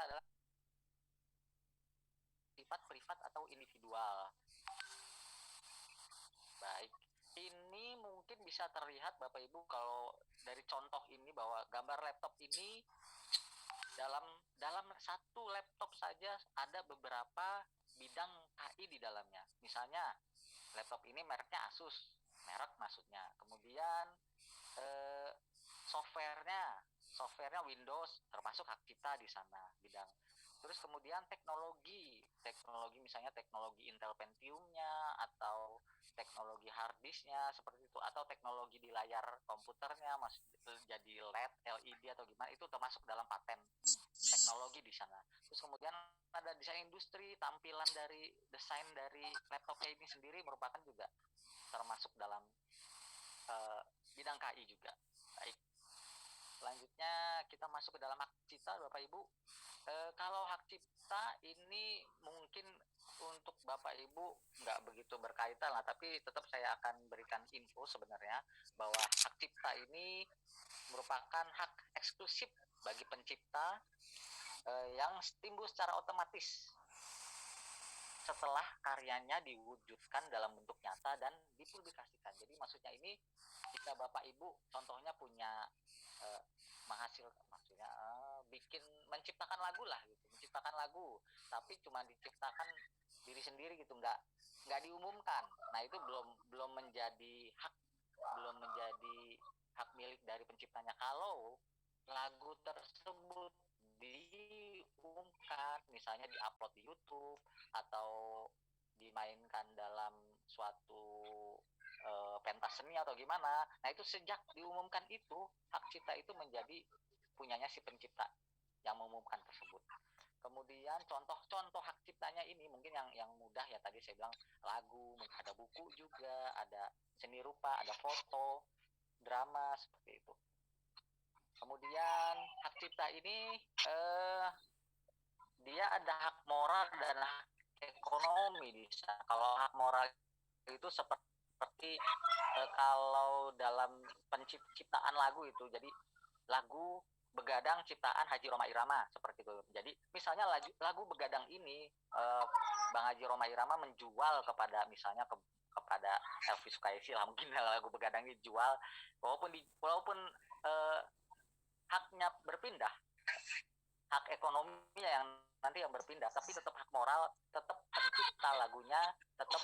adalah sifat privat atau individual. Baik, ini mungkin bisa terlihat Bapak Ibu kalau dari contoh ini bahwa gambar laptop ini dalam satu laptop saja ada beberapa bidang KI di dalamnya. Misalnya laptop ini mereknya Asus, merek maksudnya. Kemudian softwarenya Windows, termasuk hak cipta di sana bidang. Terus kemudian teknologi misalnya teknologi Intel Pentium-nya atau teknologi hard disk-nya seperti itu, atau teknologi di layar komputernya masih jadi LED, LED atau gimana, itu termasuk dalam paten teknologi di sana. Terus kemudian ada desain industri, tampilan dari desain dari laptopnya ini sendiri merupakan juga termasuk dalam bidang KI juga. Baik, selanjutnya kita masuk ke dalam hak cipta Bapak Ibu. Kalau hak cipta ini mungkin untuk Bapak Ibu nggak begitu berkaitan lah, tapi tetap saya akan berikan info sebenarnya bahwa hak cipta ini merupakan hak eksklusif bagi pencipta yang timbul secara otomatis setelah karyanya diwujudkan dalam bentuk nyata dan dipublikasikan. Jadi maksudnya ini jika Bapak Ibu contohnya punya maksudnya menciptakan lagu lah gitu, menciptakan lagu tapi cuma diciptakan diri sendiri gitu, nggak diumumkan. Nah itu belum menjadi hak milik dari penciptanya. Kalau lagu tersebut diumumkan, misalnya diupload di YouTube atau dimainkan dalam suatu pentas seni atau gimana, nah itu sejak diumumkan itu hak cipta itu menjadi punyanya si pencipta yang mengumumkan tersebut. Kemudian contoh hak ciptanya ini mungkin yang mudah ya, tadi saya bilang lagu, ada buku juga, ada seni rupa, ada foto, drama, seperti itu. Kemudian hak cipta ini dia ada hak moral dan hak ekonomi di sana. Kalau hak moral itu seperti kalau dalam penciptaan lagu itu, jadi lagu Begadang ciptaan Haji Roma Irama seperti itu. Jadi misalnya lagu Begadang ini Bang Haji Roma Irama menjual kepada misalnya kepada Elvis Sukaisi lah, mungkin lagu Begadang ini dijual, walaupun haknya berpindah, hak ekonominya yang nanti yang berpindah, tapi tetap hak moral, tetap pencipta lagunya, tetap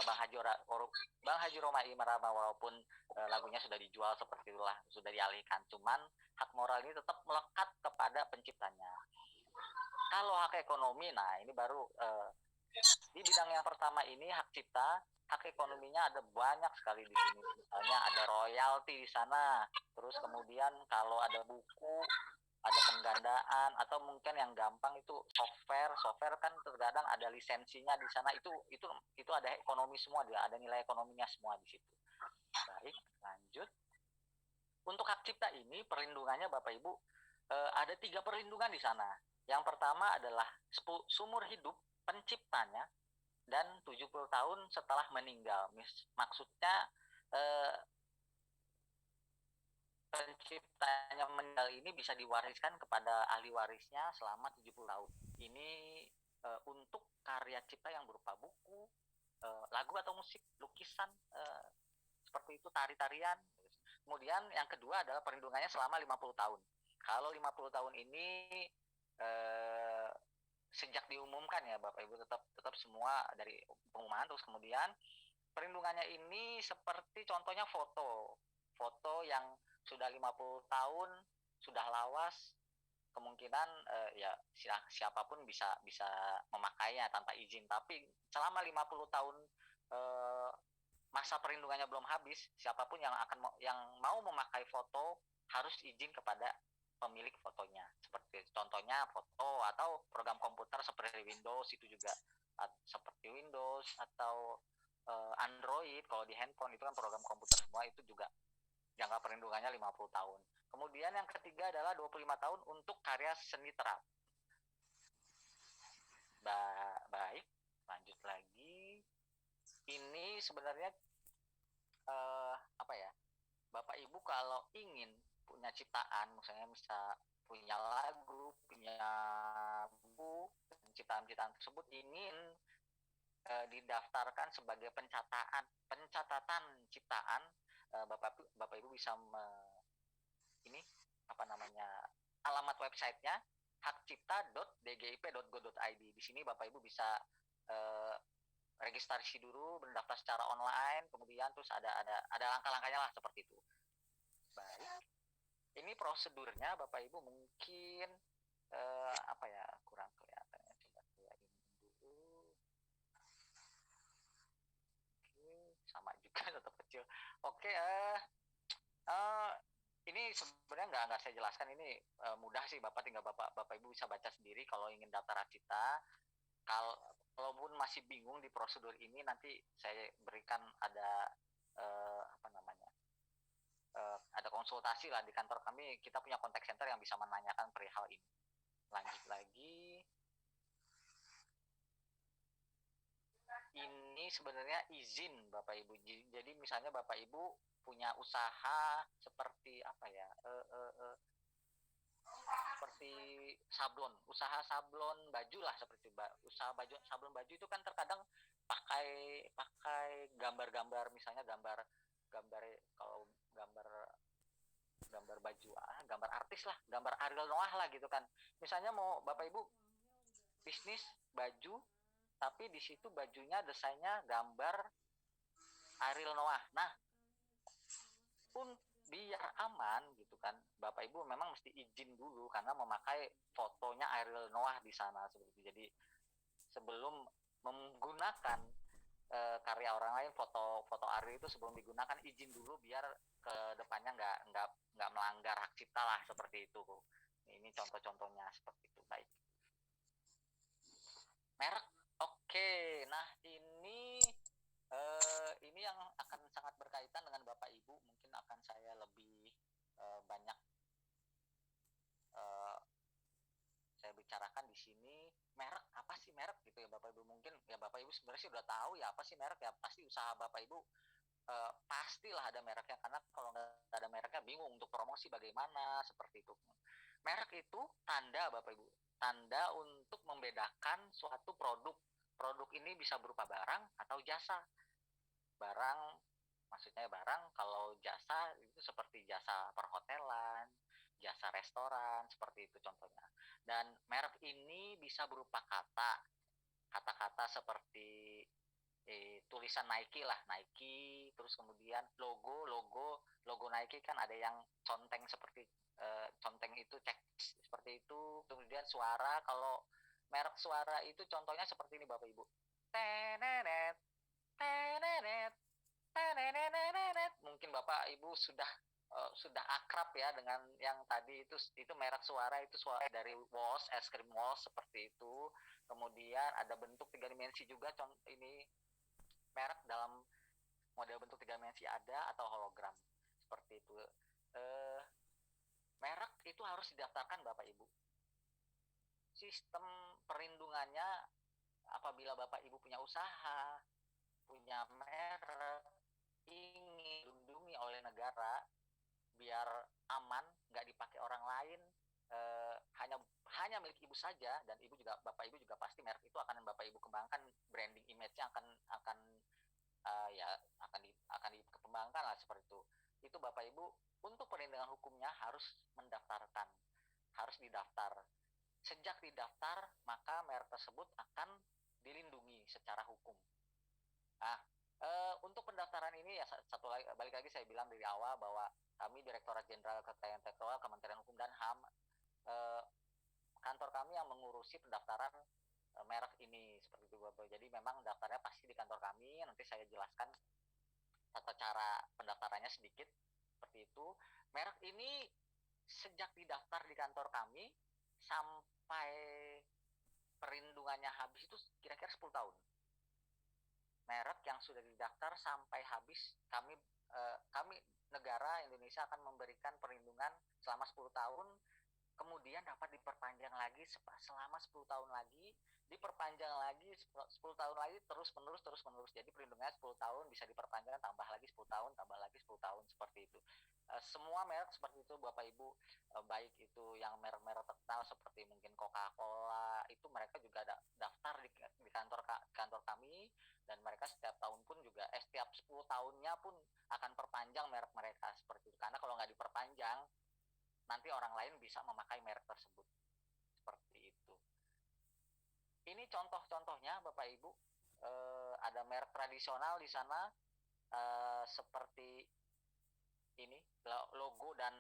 Bang Haji Roma Irama, walaupun lagunya sudah dijual seperti itulah, sudah dialihkan, cuman hak moral ini tetap melekat kepada penciptanya. Kalau hak ekonomi, nah ini baru di bidang yang pertama ini hak cipta, hak ekonominya ada banyak sekali di sini. Misalnya ada royalti di sana, terus kemudian kalau ada buku, ada penggandaan, atau mungkin yang gampang itu software kan terkadang ada lisensinya di sana, itu ada ekonomi semua, ada nilai ekonominya semua di situ. Baik, lanjut. Untuk hak cipta ini perlindungannya Bapak Ibu ada 3 perlindungan di sana. Yang pertama adalah seumur hidup penciptanya dan 70 tahun setelah meninggal. Maksudnya penciptanya meninggal ini bisa diwariskan kepada ahli warisnya selama 70 tahun. Ini untuk karya cipta yang berupa buku, lagu atau musik, lukisan, seperti itu, tari-tarian. Kemudian yang kedua adalah perlindungannya selama 50 tahun. Kalau 50 tahun ini sejak diumumkan ya Bapak Ibu, tetap semua dari pengumuman. Terus kemudian perlindungannya ini seperti contohnya foto yang sudah 50 tahun sudah lawas, kemungkinan ya siapapun bisa memakainya tanpa izin. Tapi selama 50 tahun masa perlindungannya belum habis, siapapun yang mau memakai foto harus izin kepada pemilik fotonya. Seperti contohnya foto atau program komputer seperti Windows, itu juga seperti Windows atau Android. Kalau di handphone itu kan program komputer semua, itu juga jangka perlindungannya 50 tahun. Kemudian yang ketiga adalah 25 tahun untuk karya seni terap. Baik, lanjut lagi. Ini sebenarnya apa ya, Bapak Ibu kalau ingin punya ciptaan, misalnya punya lagu, punya ciptaan tersebut ingin didaftarkan sebagai pencatatan ciptaan, Bapak Ibu bisa ini apa namanya, alamat websitenya hakcipta.dgip.go.id. Di sini Bapak Ibu bisa registrasi dulu, mendaftar secara online, kemudian terus ada langkah-langkahnya lah seperti itu. Baik, ini prosedurnya Bapak Ibu mungkin apa ya, kurang kelihatan ya, coba saya ini dulu. Oke, sama juga tetap kecil. Oke, ini sebenarnya nggak saya jelaskan, ini mudah sih, Bapak tinggal Bapak Ibu bisa baca sendiri kalau ingin daftar Hakcipta. Kalaupun masih bingung di prosedur ini, nanti saya berikan ada apa namanya, ada konsultasi lah di kantor kami. Kita punya contact center yang bisa menanyakan perihal ini. Lanjut lagi. Ini sebenarnya izin Bapak Ibu. Jadi misalnya Bapak Ibu punya usaha seperti apa ya, seperti usaha sablon baju lah, seperti usaha sablon baju itu kan terkadang pakai gambar-gambar, misalnya gambar kalau gambar baju, gambar artis lah, gambar Ariel Noah lah gitu kan. Misalnya mau Bapak Ibu bisnis baju, tapi di situ bajunya desainnya gambar Ariel Noah. Nah, biar aman gitu kan, Bapak Ibu memang mesti izin dulu karena memakai fotonya Ariel Noah di sana seperti itu. Jadi sebelum menggunakan karya orang lain, foto Ariel itu sebelum digunakan izin dulu biar ke depannya nggak melanggar hak cipta lah, seperti itu. Ini contoh-contohnya seperti itu. Baik. Merek. Oke, nah ini yang akan sangat berkaitan dengan Bapak Ibu, mungkin akan saya lebih banyak saya bicarakan di sini. Merek, apa sih merek gitu ya Bapak Ibu? Mungkin ya Bapak Ibu sebenarnya sih udah tahu ya apa sih merek ya, pasti usaha Bapak Ibu pastilah ada mereknya, karena kalau nggak ada mereknya bingung untuk promosi bagaimana, seperti itu. Merek itu tanda Bapak Ibu, tanda untuk membedakan suatu produk. Produk ini bisa berupa barang atau jasa. Barang, maksudnya barang, kalau jasa itu seperti jasa perhotelan, jasa restoran, seperti itu contohnya. Dan merek ini bisa berupa kata-kata seperti tulisan Nike lah, Nike, terus kemudian logo Nike kan ada yang conteng seperti conteng itu cek seperti itu. Kemudian suara, kalau merek suara itu contohnya seperti ini Bapak Ibu. Tenenet, tenenet, tenenet. Mungkin Bapak Ibu sudah akrab ya dengan yang tadi itu merek suara, itu suara dari Walls, es krim Walls seperti itu. Kemudian ada bentuk 3 dimensi juga, ini merek dalam model bentuk 3 dimensi ada, atau hologram seperti itu. Merek itu harus didaftarkan Bapak Ibu. Sistem perlindungannya, apabila Bapak Ibu punya usaha, punya merek, ingin dilindungi oleh negara biar aman, nggak dipakai orang lain, hanya milik Ibu saja, dan Ibu juga, Bapak Ibu juga pasti merek itu akan Bapak Ibu kembangkan, branding image-nya akan dikembangkan lah, seperti itu. Itu Bapak Ibu untuk perlindungan hukumnya harus mendaftarkan, harus didaftar. Sejak didaftar, maka merek tersebut akan dilindungi secara hukum. Nah, untuk pendaftaran ini ya satu lagi, balik lagi saya bilang dari awal bahwa kami Direktorat Jenderal Kekayaan Intelektual Kementerian Hukum dan HAM, kantor kami yang mengurusi pendaftaran merek ini, seperti itu Bapak. Jadi memang daftarnya pasti di kantor kami. Nanti saya jelaskan tata cara pendaftarannya sedikit seperti itu. Merek ini sejak didaftar di kantor kami sampai perlindungannya habis itu kira-kira 10 tahun. Merek yang sudah didaftar sampai habis, kami negara Indonesia akan memberikan perlindungan selama 10 tahun, kemudian dapat diperpanjang lagi selama 10 tahun lagi, diperpanjang lagi 10 tahun lagi, terus menerus. Jadi perlindungannya 10 tahun, bisa diperpanjang, tambah lagi 10 tahun, tambah lagi 10 tahun, seperti itu. Semua merek seperti itu Bapak Ibu, baik itu yang merek-merek terkenal seperti mungkin Coca-Cola, itu mereka juga ada daftar nanti orang lain bisa memakai merek tersebut. Seperti itu. Ini contoh-contohnya Bapak Ibu. Ada merek tradisional di sana, seperti ini logo dan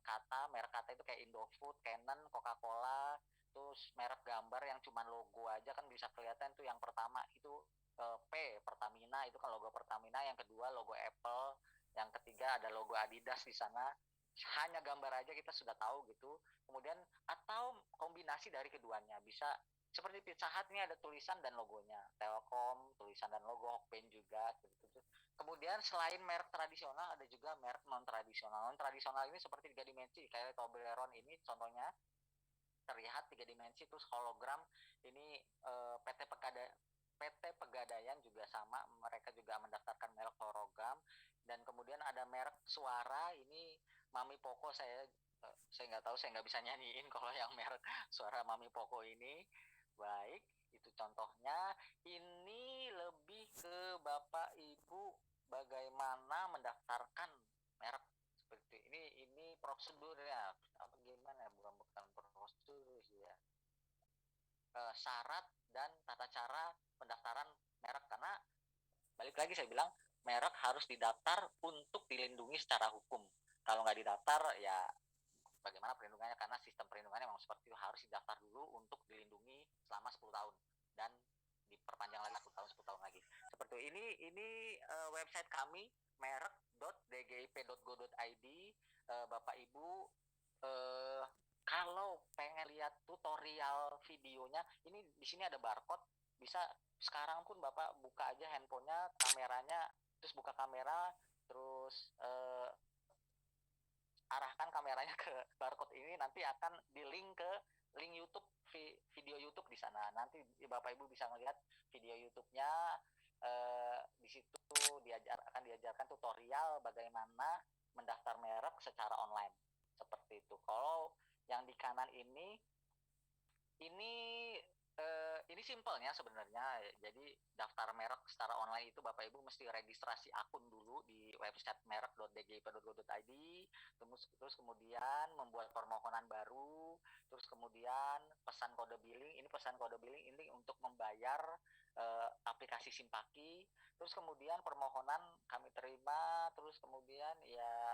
kata. Merek kata itu kayak Indofood, Canon, Coca-Cola. Terus merek gambar yang cuma logo aja kan bisa kelihatan tuh. Yang pertama itu P, Pertamina, itu kan logo Pertamina. Yang kedua logo Apple. Yang ketiga ada logo Adidas di sana. Hanya gambar aja kita sudah tahu gitu. Kemudian atau kombinasi dari keduanya, bisa seperti Pizza Hut ini ada tulisan dan logonya, Telkom tulisan dan logo, Hokben juga gitu. Kemudian selain merek tradisional ada juga merek non tradisional. Non tradisional ini seperti 3 dimensi, kayak Toblerone ini contohnya terlihat 3 dimensi. Terus hologram ini PT Pegadaian juga sama, mereka juga mendaftarkan merek hologram. Dan kemudian ada merek suara, ini Mami Poco. Saya nggak tahu, saya nggak bisa nyanyiin kalau yang merek suara Mami Poco ini. Baik, itu contohnya. Ini lebih ke Bapak Ibu bagaimana mendaftarkan merek seperti ini prosedurnya apa gimana, bukan prosedur ya, syarat dan tata cara pendaftaran merek. Karena balik lagi saya bilang, merek harus didaftar untuk dilindungi secara hukum. Kalau nggak didaftar ya bagaimana perlindungannya, karena sistem perlindungannya memang seperti itu, harus didaftar dulu untuk dilindungi selama 10 tahun dan diperpanjang lagi 10 tahun lagi. Seperti ini website kami merek.dgip.go.id. Bapak Ibu kalau pengen lihat tutorial videonya, ini di sini ada barcode, bisa sekarang pun Bapak buka aja handphonenya, kameranya, terus buka kamera, terus arahkan kameranya ke barcode ini, nanti akan di link ke link YouTube, video YouTube di sana. Nanti Bapak Ibu bisa melihat video YouTube-nya. Di situ akan diajarkan tutorial bagaimana mendaftar merek secara online. Seperti itu. Kalau yang di kanan ini simpelnya sebenarnya. Jadi daftar merek secara online itu Bapak Ibu mesti registrasi akun dulu di website merek.dgip.go.id. Terus kemudian membuat permohonan baru. Terus kemudian pesan kode billing. Ini pesan kode billing ini untuk membayar aplikasi Simpaki. Terus kemudian permohonan kami terima. Terus kemudian ya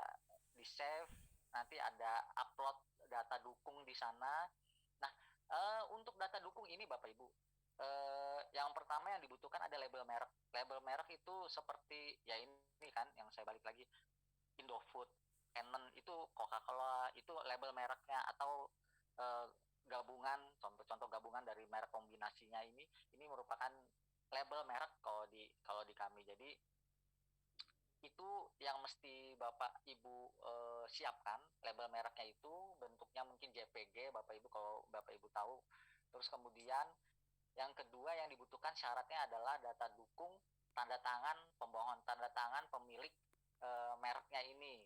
di save. Nanti ada upload data dukung di sana. Nah, untuk data dukung ini Bapak Ibu, yang pertama yang dibutuhkan ada label merek. Label merek itu seperti ya ini kan yang saya balik lagi, Indofood, Canon, itu Coca-Cola, itu label mereknya. Atau gabungan, contoh-contoh gabungan dari merek kombinasinya ini merupakan label merek kalau di kami. Jadi itu yang mesti Bapak Ibu siapkan. Label mereknya itu bentuknya mungkin JPG Bapak Ibu, kalau Bapak Ibu tahu. Terus kemudian yang kedua yang dibutuhkan syaratnya adalah data dukung, tanda tangan pemohon, tanda tangan pemilik mereknya ini.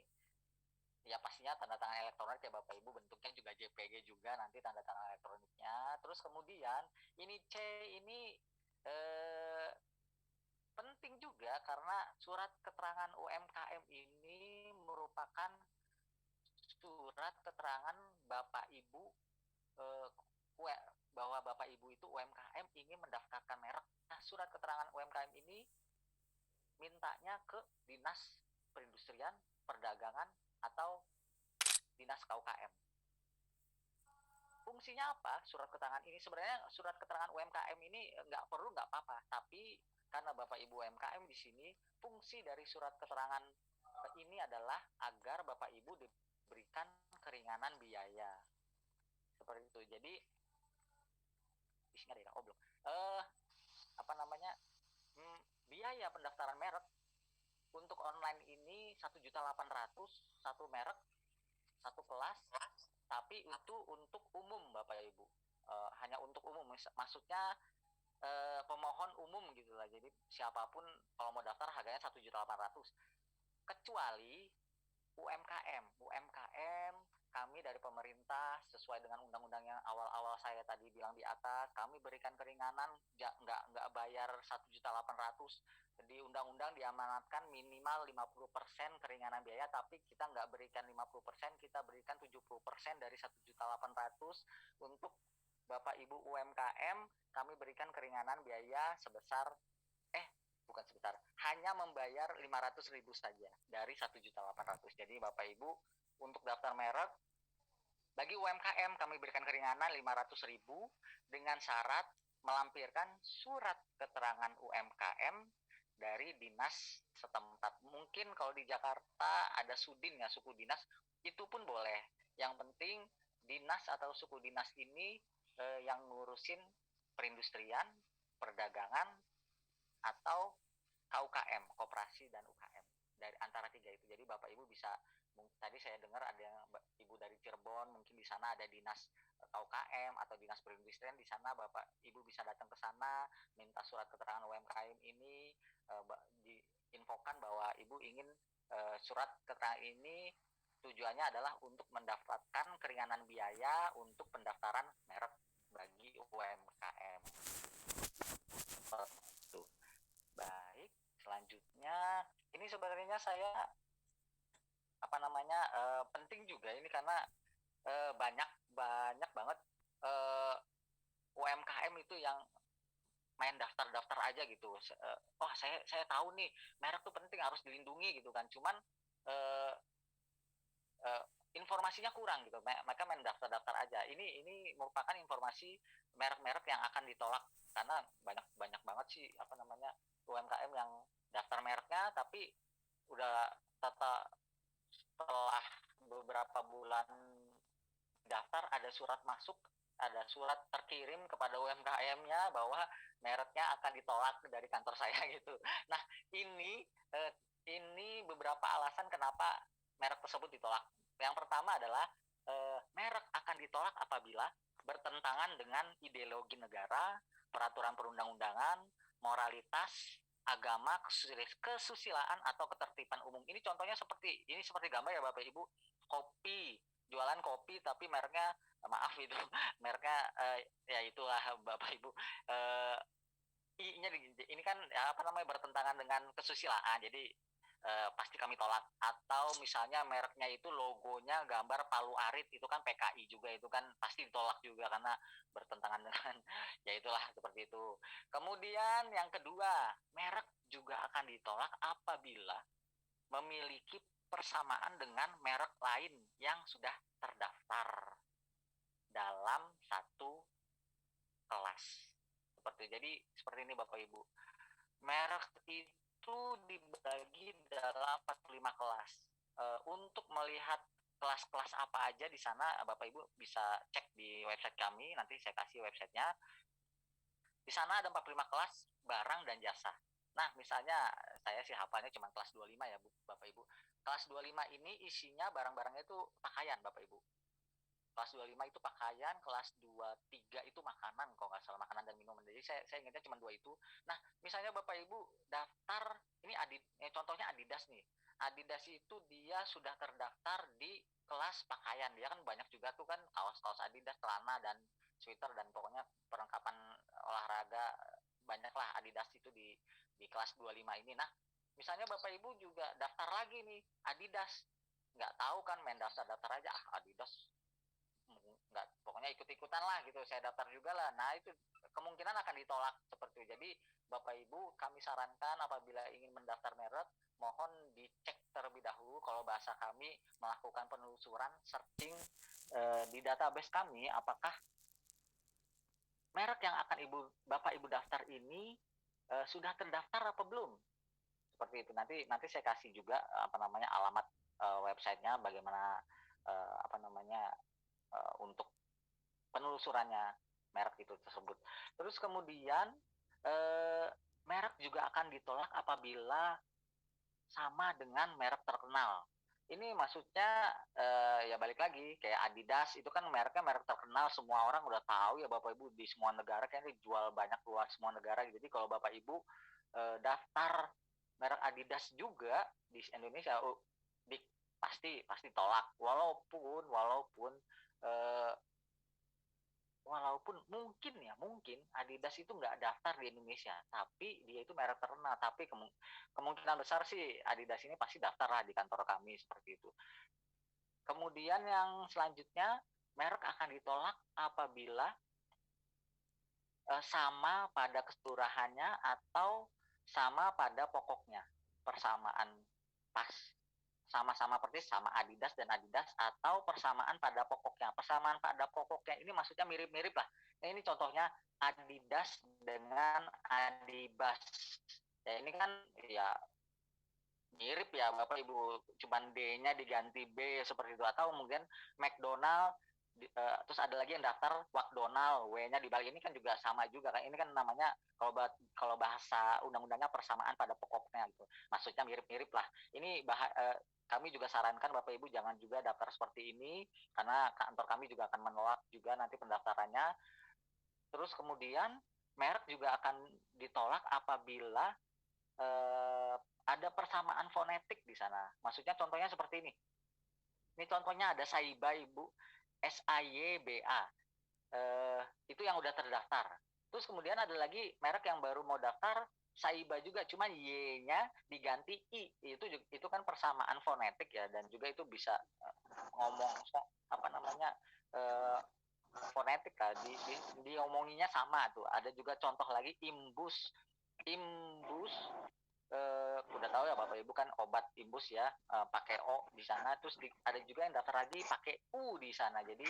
Ya pastinya tanda tangan elektronik ya Bapak Ibu, bentuknya juga JPG juga nanti tanda tangan elektroniknya. Terus kemudian ini C ini penting juga karena surat keterangan UMKM ini merupakan surat keterangan Bapak Ibu bahwa Bapak Ibu itu UMKM ingin mendaftarkan merek. Nah, surat keterangan UMKM ini mintanya ke Dinas Perindustrian, Perdagangan, atau Dinas KUKM. Fungsinya apa surat keterangan ini? Sebenarnya surat keterangan UMKM ini nggak perlu, nggak apa-apa. Tapi karena Bapak Ibu UMKM di sini, fungsi dari surat keterangan ini adalah agar Bapak Ibu diberikan keringanan biaya. Seperti itu. Jadi di sini ada belum. Biaya pendaftaran merek untuk online ini 1.800.000 satu merek, satu kelas. Tapi itu untuk umum Bapak Ibu. Hanya untuk umum. Maksudnya pemohon umum gitu lah. Jadi siapapun kalau mau daftar harganya 1.800.000. Kecuali UMKM kami dari pemerintah sesuai dengan undang-undang yang awal-awal saya tadi bilang di atas, kami berikan keringanan, nggak bayar 1.800.000. Di undang-undang diamanatkan minimal 50% keringanan biaya, tapi kita nggak berikan 50%, kita berikan 70% dari 1.800.000 untuk Bapak Ibu UMKM. Kami berikan keringanan biaya sebesar bukan sebentar, hanya membayar 500.000 saja dari 1.800.000. Jadi Bapak Ibu untuk daftar merek bagi UMKM kami berikan keringanan 500.000 dengan syarat melampirkan surat keterangan UMKM dari dinas setempat. Mungkin kalau di Jakarta ada Sudin ya, suku dinas, itu pun boleh. Yang penting dinas atau suku dinas ini yang ngurusin perindustrian, perdagangan, atau KUKM, koperasi dan UKM, dari antara tiga itu. Jadi Bapak Ibu bisa, tadi saya dengar ada yang Ibu dari Cirebon, mungkin di sana ada dinas KUKM atau dinas perindustrian, di sana Bapak Ibu bisa datang ke sana, minta surat keterangan UMKM ini, diinfokan bahwa Ibu ingin surat keterangan ini tujuannya adalah untuk mendapatkan keringanan biaya untuk pendaftaran merek bagi UMKM. Baik, selanjutnya ini sebenarnya saya penting juga ini karena banyak banget UMKM itu yang main daftar aja gitu. Oh saya tahu nih merek tuh penting, harus dilindungi gitu kan. Cuman informasinya kurang gitu. Mereka main daftar aja. Ini merupakan informasi merek-merek yang akan ditolak karena banyak banget sih UMKM yang daftar mereknya, tapi udah setelah beberapa bulan daftar ada surat masuk, ada surat terkirim kepada UMKM-nya bahwa mereknya akan ditolak dari kantor saya gitu. Nah ini beberapa alasan kenapa merek tersebut ditolak. Yang pertama adalah merek akan ditolak apabila bertentangan dengan ideologi negara, peraturan perundang-undangan, moralitas, agama, kesusilaan atau ketertiban umum. Ini contohnya seperti gambar ya Bapak Ibu, jualan kopi tapi mereknya maaf itu mereknya ya itulah Bapak Ibu, I-nya ini kan bertentangan dengan kesusilaan, jadi pasti kami tolak. Atau misalnya mereknya itu logonya gambar Palu Arit, itu kan PKI juga, itu kan pasti ditolak juga karena bertentangan dengan ya itulah seperti itu. Kemudian yang kedua, merek juga akan ditolak apabila memiliki persamaan dengan merek lain yang sudah terdaftar dalam satu kelas. Jadi seperti ini Bapak Ibu. Merek itu dibagi dalam 45 kelas. Untuk melihat kelas-kelas apa aja di sana, Bapak Ibu bisa cek di website kami, nanti saya kasih websitenya. Di sana ada 45 kelas barang dan jasa. Nah, misalnya saya sih hafalnya cuma kelas 25 ya Bapak Ibu. Kelas 25 ini isinya barang-barangnya itu pakaian Bapak Ibu. Kelas 25 itu pakaian, kelas 23 itu makanan, kalau nggak salah, makanan dan minuman. Jadi saya ingatnya cuma dua itu. Nah, misalnya Bapak Ibu daftar, ini contohnya Adidas nih. Adidas itu dia sudah terdaftar di kelas pakaian. Dia kan banyak juga tuh kan kaos-kaos Adidas, celana dan sweater dan pokoknya perlengkapan olahraga, banyaklah Adidas itu di kelas 25 ini. Nah, misalnya Bapak Ibu juga daftar lagi nih Adidas. Nggak tahu kan, main daftar aja, Adidas nggak, pokoknya ikut-ikutan lah gitu, saya daftar juga lah. Nah itu kemungkinan akan ditolak seperti itu. Jadi Bapak Ibu kami sarankan apabila ingin mendaftar merek, mohon dicek terlebih dahulu, kalau bahasa kami melakukan penelusuran, searching di database kami, apakah merek yang akan Bapak Ibu daftar ini sudah terdaftar apa belum, seperti itu. Nanti saya kasih juga alamat websitenya, bagaimana untuk penelusurannya merek itu tersebut. Terus kemudian merek juga akan ditolak apabila sama dengan merek terkenal. Ini maksudnya ya balik lagi kayak Adidas itu kan merek terkenal, semua orang udah tahu ya Bapak Ibu, di semua negara kayaknya dijual banyak luar semua negara. Jadi kalau Bapak Ibu daftar merek Adidas juga di Indonesia, pasti tolak, walaupun eh, walaupun mungkin Adidas itu nggak daftar di Indonesia, tapi dia itu merek terkenal, tapi kemungkinan besar sih Adidas ini pasti daftar lah di kantor kami seperti itu. Kemudian yang selanjutnya, merek akan ditolak apabila sama pada keseluruhannya atau sama pada pokoknya, persamaan pas, sama-sama persis sama Adidas dan Adidas, atau persamaan pada pokoknya. Persamaan pada pokoknya ini maksudnya mirip-mirip lah. Nah, ini contohnya Adidas dengan Adibas. Ya ini kan ya mirip ya Bapak Ibu, cuman D-nya diganti B seperti itu, atau mungkin McDonald terus ada lagi yang daftar McDonald, W-nya dibalik, ini kan juga sama juga kan, ini kan namanya kalau bahasa undang-undangnya persamaan pada pokoknya gitu, maksudnya mirip-mirip lah. Ini kami juga sarankan Bapak Ibu jangan juga daftar seperti ini, karena kantor kami juga akan menolak juga nanti pendaftarannya. Terus kemudian merek juga akan ditolak apabila ada persamaan fonetik di sana. Maksudnya contohnya seperti ini. Ini contohnya ada Saiba Ibu, SAYBA. Itu yang udah terdaftar. Terus kemudian ada lagi merek yang baru mau daftar, Saiba juga, cuma Y-nya diganti I. Itu kan persamaan fonetik ya, dan juga itu bisa ngomong apa namanya fonetik lah, diomonginya sama tuh. Ada juga contoh lagi Imbus. Udah tahu ya Bapak Ibu kan obat Imbus ya, pakai O di sana. Terus ada juga yang daftar lagi pakai U di sana. Jadi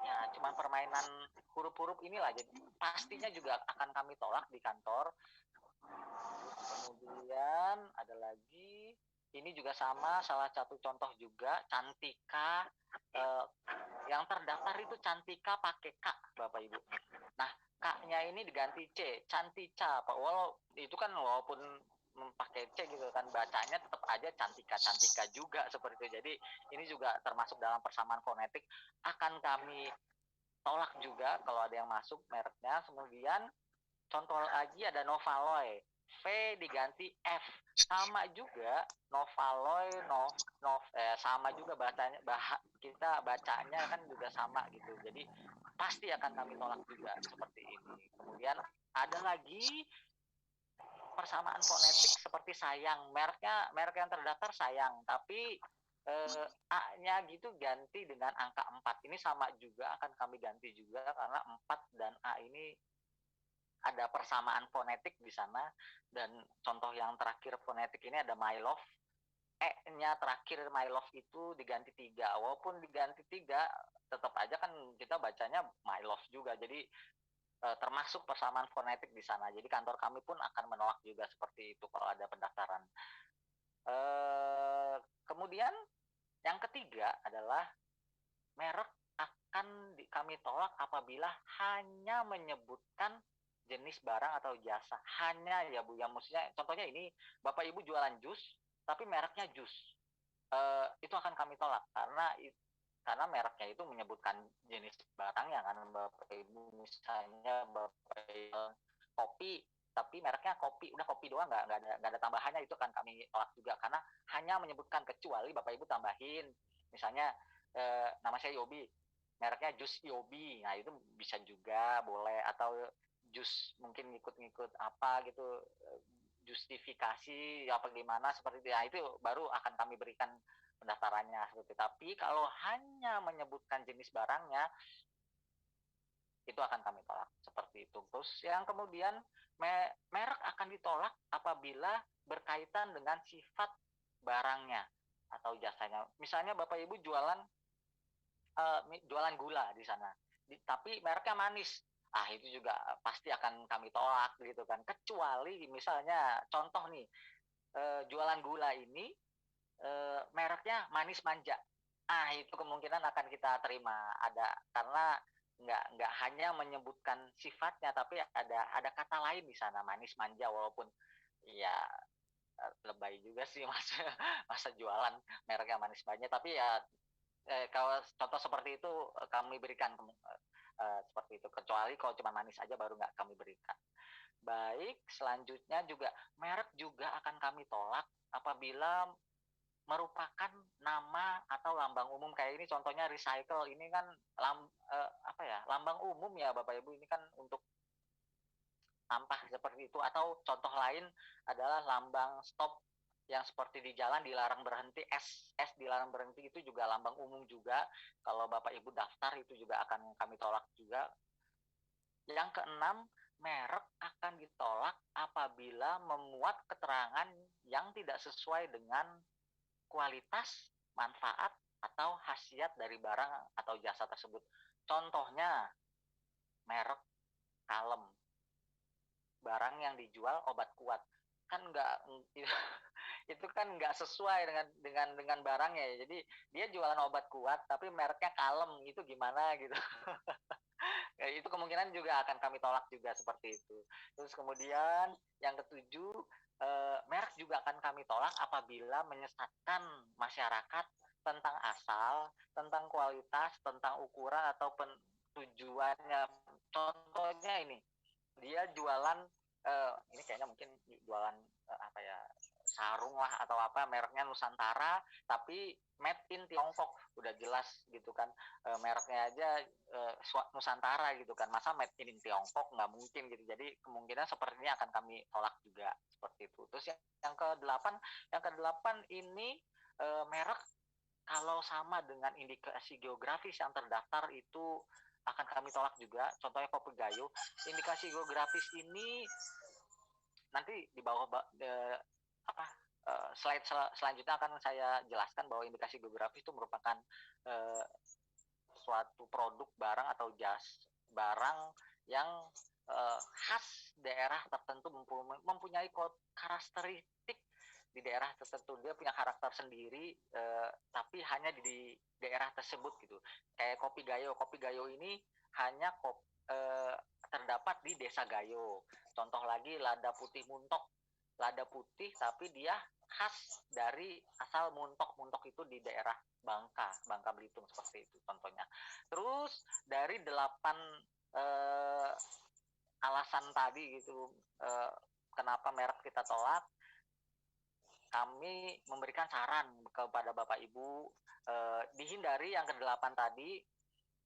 ya cuman permainan huruf-huruf inilah. Jadi pastinya juga akan kami tolak di kantor. Kemudian ada lagi, ini juga sama, salah satu contoh juga Cantika, yang terdaftar itu Cantika pakai K Bapak Ibu. Nah K-nya ini diganti C, Cantica, Pak. Itu kan walaupun pakai C gitu kan, bacanya tetap aja Cantika juga seperti itu. Jadi ini juga termasuk dalam persamaan fonetik, akan kami tolak juga kalau ada yang masuk mereknya. Kemudian contoh lagi ada Novaloy, V diganti F, sama juga Novaloy, sama juga bacanya, kita bacanya kan juga sama gitu. Jadi pasti akan kami tolak juga seperti ini. Kemudian ada lagi persamaan fonetik seperti Sayang, merek yang terdaftar Sayang, tapi A-nya gitu ganti dengan angka 4. Ini sama juga akan kami ganti juga, karena 4 dan A ini ada persamaan fonetik di sana. Dan contoh yang terakhir fonetik ini ada My Love, E-nya terakhir My Love itu diganti 3. Walaupun diganti 3, tetap aja kan kita bacanya My Love juga. Jadi termasuk persamaan fonetik di sana. Jadi kantor kami pun akan menolak juga seperti itu kalau ada pendaftaran. Kemudian yang ketiga adalah merek akan kami tolak apabila hanya menyebutkan jenis barang atau jasa. Hanya ya Bu, yang maksudnya contohnya ini Bapak Ibu jualan jus, tapi mereknya jus. Itu akan kami tolak karena mereknya itu menyebutkan jenis barangnya kan Bapak Ibu. Misalnya Bapak Ibu kopi, tapi mereknya kopi, udah kopi doang, nggak ada tambahannya, itu akan kami tolak juga karena hanya menyebutkan, kecuali Bapak Ibu tambahin misalnya nama saya Yobi, mereknya jus Yobi, nah itu bisa juga boleh, atau jus mungkin ngikut-ngikut apa gitu, justifikasi apa gimana seperti itu ya, itu baru akan kami berikan pendaftarannya seperti itu. Tapi kalau hanya menyebutkan jenis barangnya, itu akan kami tolak seperti itu. Terus yang kemudian merek akan ditolak apabila berkaitan dengan sifat barangnya atau jasanya. Misalnya Bapak Ibu jualan gula di sana, tapi mereknya manis. Itu juga pasti akan kami tolak gitu kan. Kecuali misalnya contoh nih, jualan gula ini mereknya manis manja. Itu kemungkinan akan kita terima, ada, karena nggak hanya menyebutkan sifatnya, tapi ada kata lain di sana, manis manja, walaupun ya lebay juga sih masa jualan mereknya manis manja, tapi ya kalau contoh seperti itu kami berikan seperti itu, kecuali kalau cuma manis aja baru nggak kami berikan. Baik, selanjutnya juga merek juga akan kami tolak apabila merupakan nama atau lambang umum. Kayak ini contohnya recycle, ini kan lambang umum ya Bapak Ibu, ini kan untuk sampah seperti itu. Atau contoh lain adalah lambang stop yang seperti di jalan dilarang berhenti, S dilarang berhenti, itu juga lambang umum juga. Kalau Bapak Ibu daftar itu juga akan kami tolak juga. Yang keenam, merek akan ditolak apabila memuat keterangan yang tidak sesuai dengan kualitas, manfaat, atau khasiat dari barang atau jasa tersebut. Contohnya, merek kalem, barang yang dijual obat kuat, kan nggak itu kan nggak sesuai dengan barangnya ya. Jadi dia jualan obat kuat tapi mereknya kalem, itu gimana gitu. Ya, itu kemungkinan juga akan kami tolak juga seperti itu. Terus kemudian yang ketujuh, merek juga akan kami tolak apabila menyesatkan masyarakat tentang asal, tentang kualitas, tentang ukuran atau tujuannya. Contohnya ini, dia jualan ini kayaknya mungkin jualan sarung lah atau apa, mereknya Nusantara tapi made in Tiongkok, udah jelas gitu kan, mereknya aja Nusantara gitu kan, masa made in Tiongkok, nggak mungkin gitu. Jadi kemungkinan seperti ini akan kami tolak juga seperti itu. Terus yang kedelapan ini, merek kalau sama dengan indikasi geografis yang terdaftar itu akan kami tolak juga. Contohnya Kopi Gayo, indikasi geografis ini nanti di bawah slide selanjutnya akan saya jelaskan bahwa indikasi geografis itu merupakan suatu produk, barang atau barang yang khas daerah tertentu, mempunyai karakteristik di daerah tertentu, dia punya karakter sendiri, tapi hanya di daerah tersebut gitu. Kayak Kopi Gayo ini hanya terdapat di Desa Gayo. Contoh lagi lada putih Muntok, lada putih tapi dia khas dari asal Muntok itu di daerah Bangka Belitung, seperti itu contohnya. Terus dari 8 alasan tadi gitu, kenapa merek kita tolak, kami memberikan saran kepada Bapak Ibu, dihindari yang ke-8 tadi.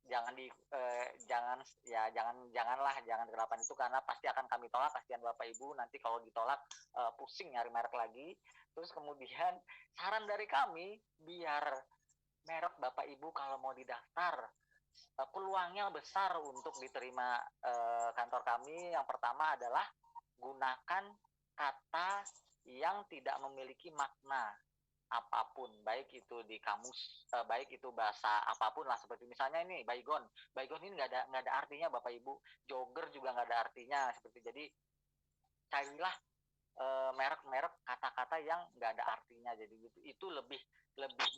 Jangan ke-8 itu, karena pasti akan kami tolak. Kasihan Bapak Ibu nanti kalau ditolak pusing nyari merek lagi. Terus kemudian saran dari kami, biar merek Bapak Ibu kalau mau didaftar peluangnya besar untuk diterima kantor kami, yang pertama adalah gunakan kata yang tidak memiliki makna apapun, baik itu di kamus, baik itu bahasa apapun lah, seperti misalnya ini baygon ini nggak ada artinya Bapak Ibu, jogger juga nggak ada artinya, seperti. Jadi carilah merek-merek kata-kata yang nggak ada artinya, jadi itu lebih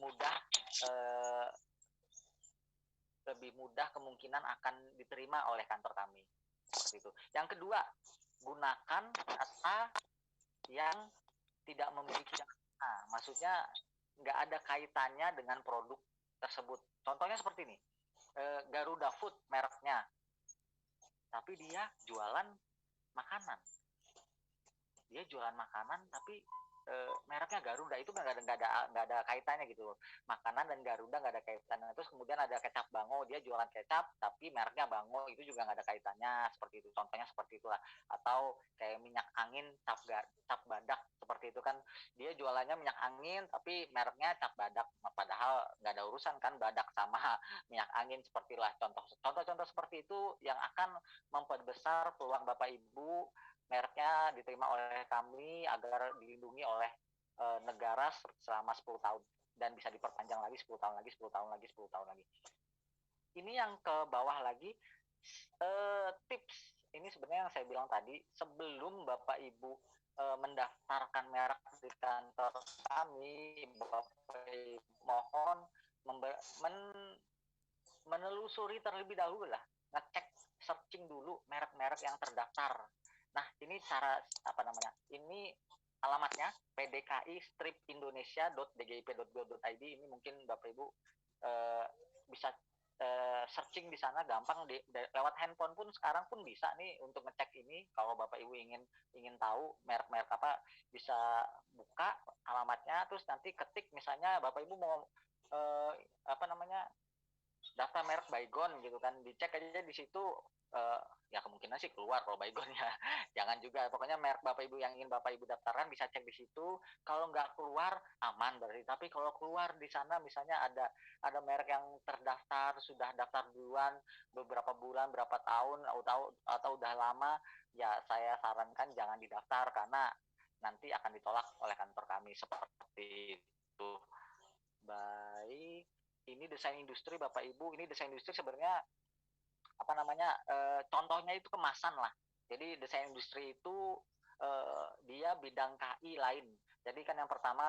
mudah, lebih mudah kemungkinan akan diterima oleh kantor kami, seperti itu. Yang kedua, gunakan kata yang tidak memiliki maksudnya nggak ada kaitannya dengan produk tersebut. Contohnya seperti ini, Garuda Food mereknya, tapi dia jualan makanan. Dia jualan makanan tapi mereknya Garuda, itu nggak ada kaitannya gitu. Makanan dan Garuda nggak ada kaitannya. Terus kemudian ada kecap Bango, dia jualan kecap tapi mereknya Bango, itu juga nggak ada kaitannya, seperti itu. Contohnya seperti itulah. Atau kayak minyak angin cap badak, seperti itu kan, dia jualannya minyak angin tapi mereknya cap badak, padahal nggak ada urusan kan badak sama minyak angin, seperti itulah. Contoh seperti itu yang akan memperbesar peluang Bapak Ibu mereknya diterima oleh kami agar dilindungi oleh negara selama 10 tahun dan bisa diperpanjang lagi 10 tahun lagi, 10 tahun lagi, 10 tahun lagi. Ini yang ke bawah lagi, tips ini sebenarnya yang saya bilang tadi, sebelum Bapak Ibu mendaftarkan merek di kantor kami, Bapak Ibu mohon menelusuri terlebih dahulu lah, ngecek, searching dulu merek-merek yang terdaftar. Nah, ini cara ini alamatnya pdki-indonesia.dgip.go.id. Ini mungkin Bapak Ibu bisa searching di sana gampang, lewat handphone pun sekarang pun bisa nih untuk ngecek ini. Kalau Bapak Ibu ingin tahu merek-merek apa, bisa buka alamatnya, terus nanti ketik misalnya Bapak Ibu mau apa namanya, daftar merek Baygon gitu kan, dicek aja di situ, ya kemungkinan sih keluar kalau Baygonnya. Jangan juga, pokoknya merek Bapak Ibu yang ingin Bapak Ibu daftarkan bisa cek di situ. Kalau nggak keluar aman berarti. Tapi kalau keluar di sana misalnya ada merek yang terdaftar, sudah daftar duluan beberapa bulan, berapa tahun atau udah lama, ya saya sarankan jangan didaftar karena nanti akan ditolak oleh kantor kami seperti itu. Baik, ini desain industri Bapak Ibu. Ini desain industri sebenarnya apa namanya, contohnya itu kemasan lah. Jadi desain industri itu dia bidang KI lain. Jadi kan yang pertama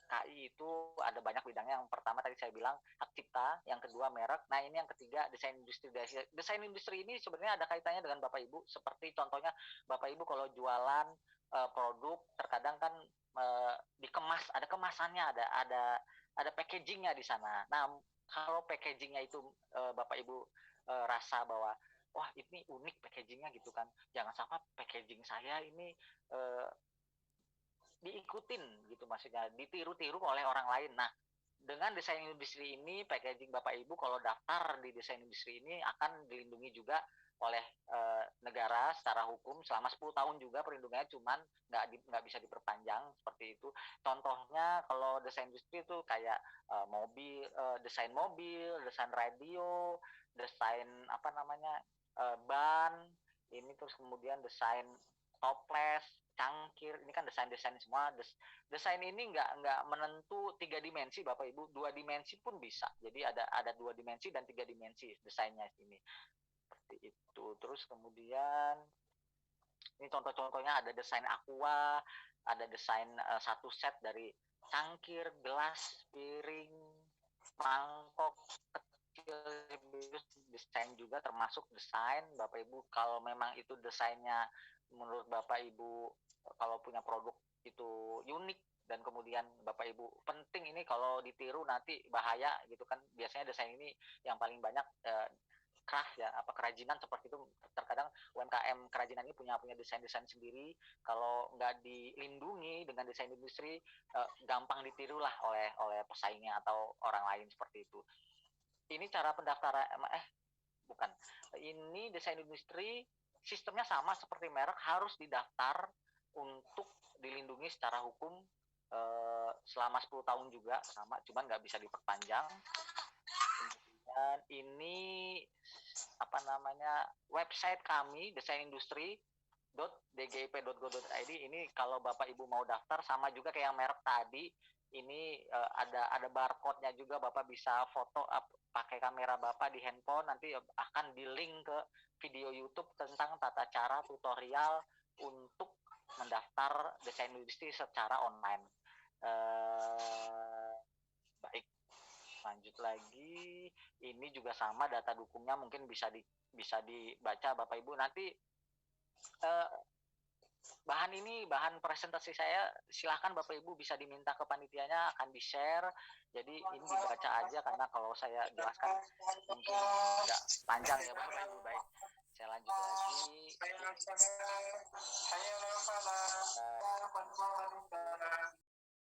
KI itu ada banyak bidangnya. Yang pertama tadi saya bilang hak cipta, yang kedua merek. Nah ini yang ketiga desain industri. Desain industri ini sebenarnya ada kaitannya dengan Bapak Ibu. Seperti contohnya Bapak Ibu kalau jualan produk, terkadang kan dikemas, ada kemasannya, ada packagingnya di sana. Nah kalau packagingnya itu Bapak Ibu rasa bahwa wah ini unik packagingnya gitu kan, jangan sampai packaging saya ini diikutin gitu, maksudnya ditiru-tiru oleh orang lain. Nah dengan desain industri ini, packaging Bapak Ibu kalau daftar di desain industri ini akan dilindungi juga oleh negara secara hukum selama 10 tahun juga perlindungannya, cuman nggak bisa diperpanjang seperti itu. Contohnya kalau desain industri itu kayak mobil, desain mobil, desain radio, desain apa namanya, ban ini, terus kemudian desain toples, cangkir, ini kan desain-desain semua. Desain ini nggak menentu 3 dimensi Bapak Ibu, 2 dimensi pun bisa. Jadi ada 2 dimensi dan 3 dimensi desainnya ini. Seperti itu. Terus kemudian ini contoh-contohnya ada desain aqua, ada desain satu set dari cangkir, gelas, piring, mangkok kecil, desain juga termasuk desain Bapak Ibu. Kalau memang itu desainnya menurut Bapak Ibu, kalau punya produk itu unik dan kemudian Bapak Ibu penting ini kalau ditiru nanti bahaya gitu kan. Biasanya desain ini yang paling banyak craft ya, apa kerajinan seperti itu. Terkadang UMKM kerajinan ini punya desain-desain sendiri. Kalau nggak dilindungi dengan desain industri, gampang ditiru lah oleh pesaingnya atau orang lain seperti itu. Ini cara pendaftaran, bukan. Ini desain industri sistemnya sama seperti merek, harus didaftar untuk dilindungi secara hukum selama 10 tahun juga sama, cuman nggak bisa diperpanjang. Dan ini apa namanya, website kami desainindustri.dgip.go.id. Ini kalau Bapak Ibu mau daftar sama juga kayak yang merek tadi. Ini ada barcode-nya juga, Bapak bisa foto pakai kamera Bapak di handphone, nanti akan di link ke video YouTube tentang tata cara tutorial untuk mendaftar desain industri secara online. Baik, lanjut lagi. Ini juga sama, data dukungnya mungkin bisa dibaca Bapak Ibu. Nanti bahan presentasi saya silahkan Bapak Ibu bisa diminta ke panitianya, akan di-share. Jadi ini dibaca aja karena kalau saya jelaskan mungkin agak panjang ya Bapak Ibu. Baik, saya lanjut lagi.